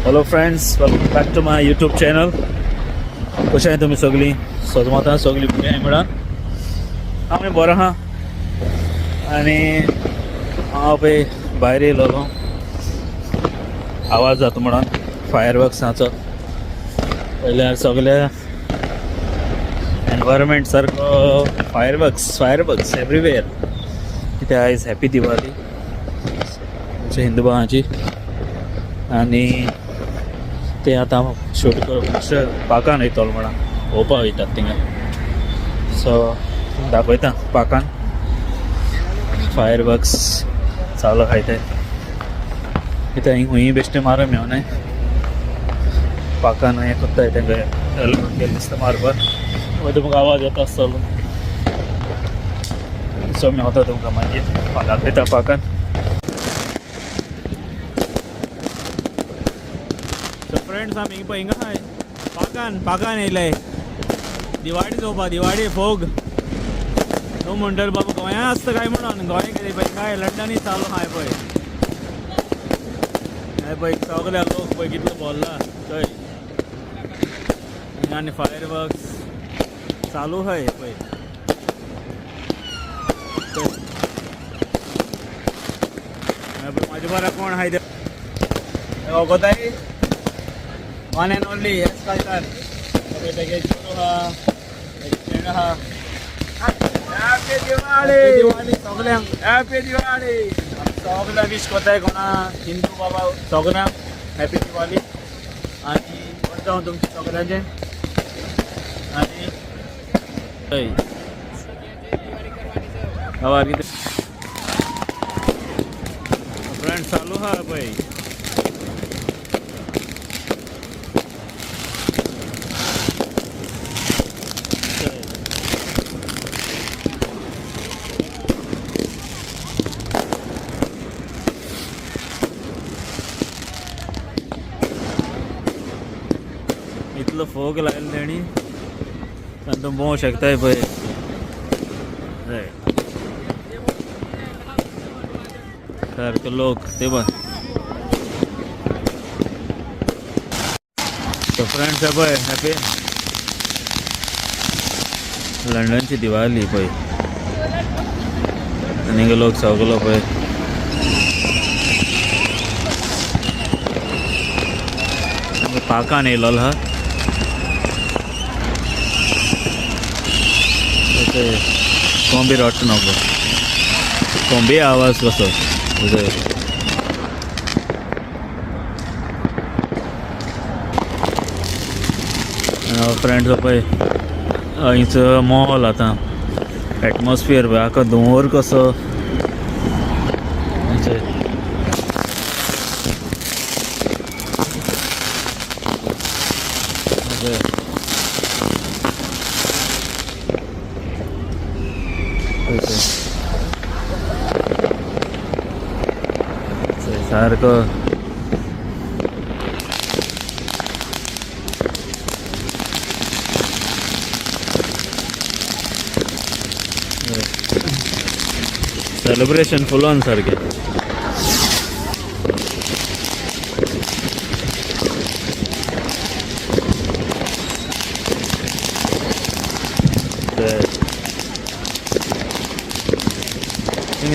Hello friends, welcome back to my YouTube channel. कशें आहात तुमी सगळीं? सोजमाता सगळीं बरीं आहाय म्हणा. आमी बरो आहा. आनी हांव पळय भायर येयलोलो आवाज जाता म्हणून फायरवर्क्साचो. पयल्यार सगळ्या एनवायरमेंट सारको फायरवर्क्स एवरीवेअर. कित्याक आयज हॅपी दिवाली आमच्या हिंदू भावांची. आनी ते आतां शूट करून पाकान वयतलो म्हणा पळोवपाक वयतात थिंगा. सो दाखयता पाकान फायरवर्क्स चालू आहाय ते. कित्याक हिंग खूंय बेश्टे मारूंक मेळनाय. पाकान हें कोत्ताय तेंका एलोट केलें दिसता मारपाक. मागीर तुमकां आवाज येता आसतलो. सो मेवता तुमकां मागीर दाखयता पाकान. फ्रेंड्स आमी पळय हिंगा आहाय पाकान येयलाय दिवाळी चोवपाक. दिवाळी फोग तूं म्हणटलो बाबा गोंया आसता काय म्हणून. गोंय कितें पळय काय लंडनी चालू आहाय पळय. हे पळय सगळे लोक पळय कितलो भरला थंय. आनी फायरवर्क्स चालू आहाय पळय. म्हाजे बरा कोण आहाय ते वगोताय. वन एंड ओनली हेच कल्चर. तेगे चेडूं आहा, तेगे फ्रेंड आहा. हॅपी दिवाळी सगळ्यांक. हॅपी दिवाळी. सगळ्यांक विश कोताय कोणा हिंदू बाबा सगळ्यांक हॅपी दिवाळी. आनी बरें जावं तुमचें सगळ्यांचें. आनी हय आवाज कितें फ्रेंड चालू आहा पळय. इतलो फोग लायलो तेणी आनी तूं भोंवूंक शकताय पळय. सारके लोक ते पळय. फ्रेंड्स हे पळय हॅपी लंडनची दिवाळी पळय. आनी लोक सगलो पळय. पाकान येयलोलो आहा. कोंबी रट्ट नको. कोंबी आवाज कसो फ्रेंड्स पळय हांगचो मॉल आतां एटमॉस्फियर पळय आख्खो धुंवर कसो. सारको सेलिब्रेशन फुल ऑन सारकें.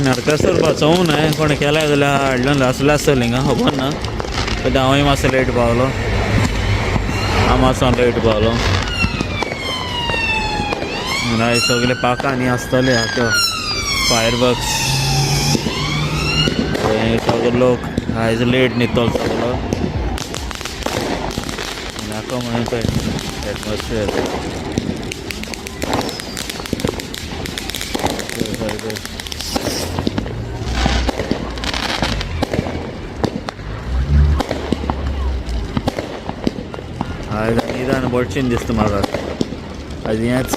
नरकासूर वाचोवंक न्हय कोण केल्या जाल्यार हाडलो आसलें आसतलें हिंगा खबर ना. कित्याक हांवूय मातसो लेट पावलो. हांव मातसो लेट पावलो. आयज सगळे पाकांनी आसतले हाका फायरवर्क्स. सगळे लोक आयज लेट न्हिदतलो सगळो. नाका म्हणून पळय एटमॉस्फियर. आयज निदान बडशीन दिसता म्हाका. आयज हेंच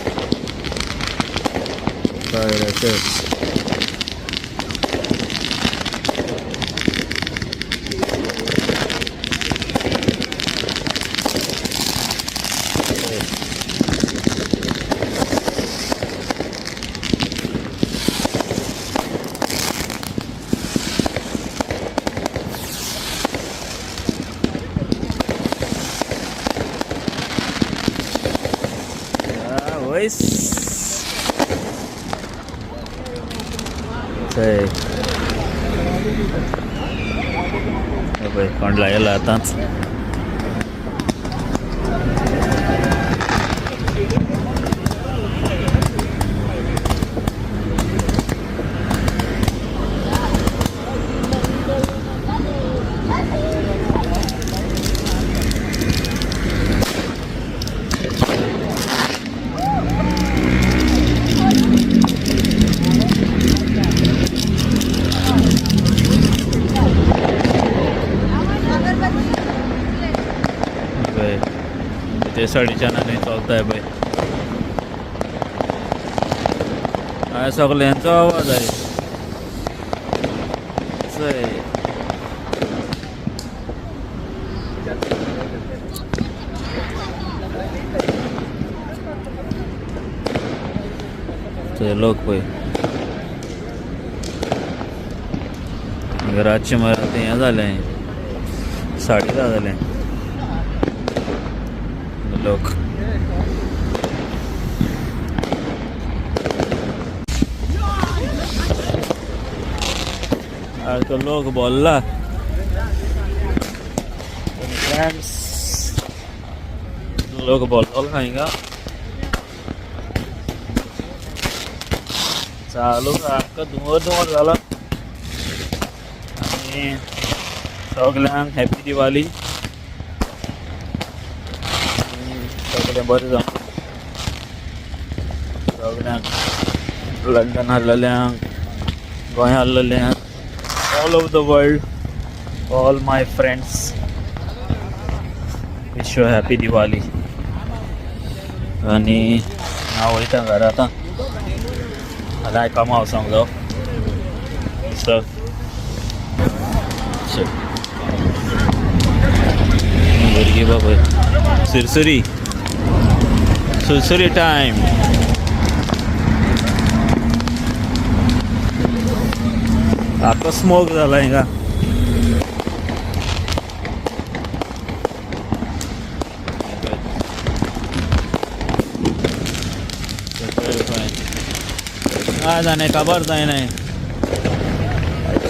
कोण लागेल आताच ते साडीच्यानाने चलताय पळय हांगा सगळ्यांचो आवाज आहे ते लोक पळय रातचे मरा ते हें जालें 10:30 जालें लोक तो लोक बोलला फ्रेंड्स लोक बोलतलो हांगा चालू सारको धुंवर जाला आनी सगळ्यांक हॅपी दिवाळी सगळें बरें जावं सगळ्यांक लंडन आसलेल्यांक गोंया आसलेल्यांक all over the world, all my friends, wish you a happy Diwali. आणि हांव वयता घरा आतां फाल्यां कामां वचोंक जाय सो भुरगीं बाबा सुरसुरी टायम आतां स्मोक जाला हिंगा काय जाणे खबर जायना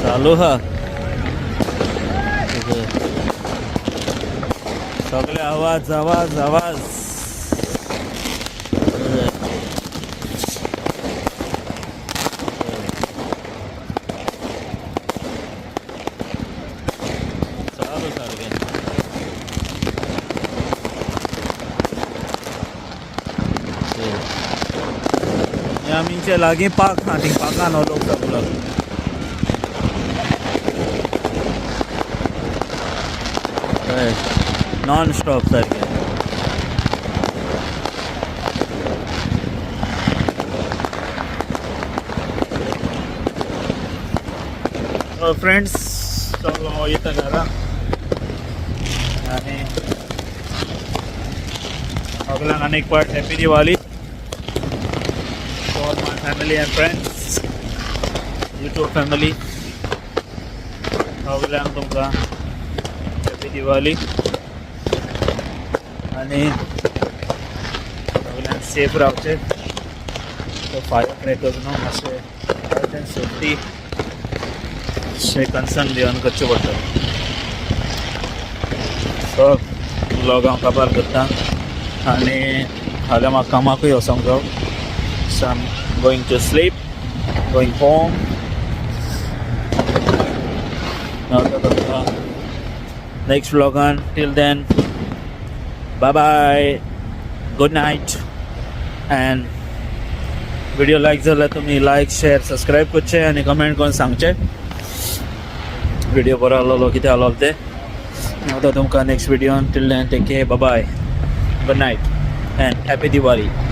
चालू हा सगळे आवाज आवाज आवाज आमचे लागीं पाक ना थिंग पाकान हो लोक सगळो नॉन स्टॉप सारकें फ्रेंड्स सगळो येता घरा आनी सगळ्यांक आनी एक part happy Diwali all my family and friends, YouTube family, सगळ्यांक तुमकां हॅपी दिवाळी आनी सगळ्यांक सेफ रावचे तो फायर क्रॅकर्स न्हू मातशें हेल्थ एंड सेफ्टी चे कन्सर्न घेवन करचें पडटा सो ब्लॉग हांव काबार करता आनी फाल्यां म्हाका कामाकूय वचोंक जाय so I'm going to sleep, going home. Next vlog on. Till then, bye bye, good night, and video like झाला तुम्ही like share subscribe करचे आणि comment करून सांगचे video बरो आलो कितें आलो ते आता तुमकां next video. Till then, take care, bye bye, good night and happy Diwali.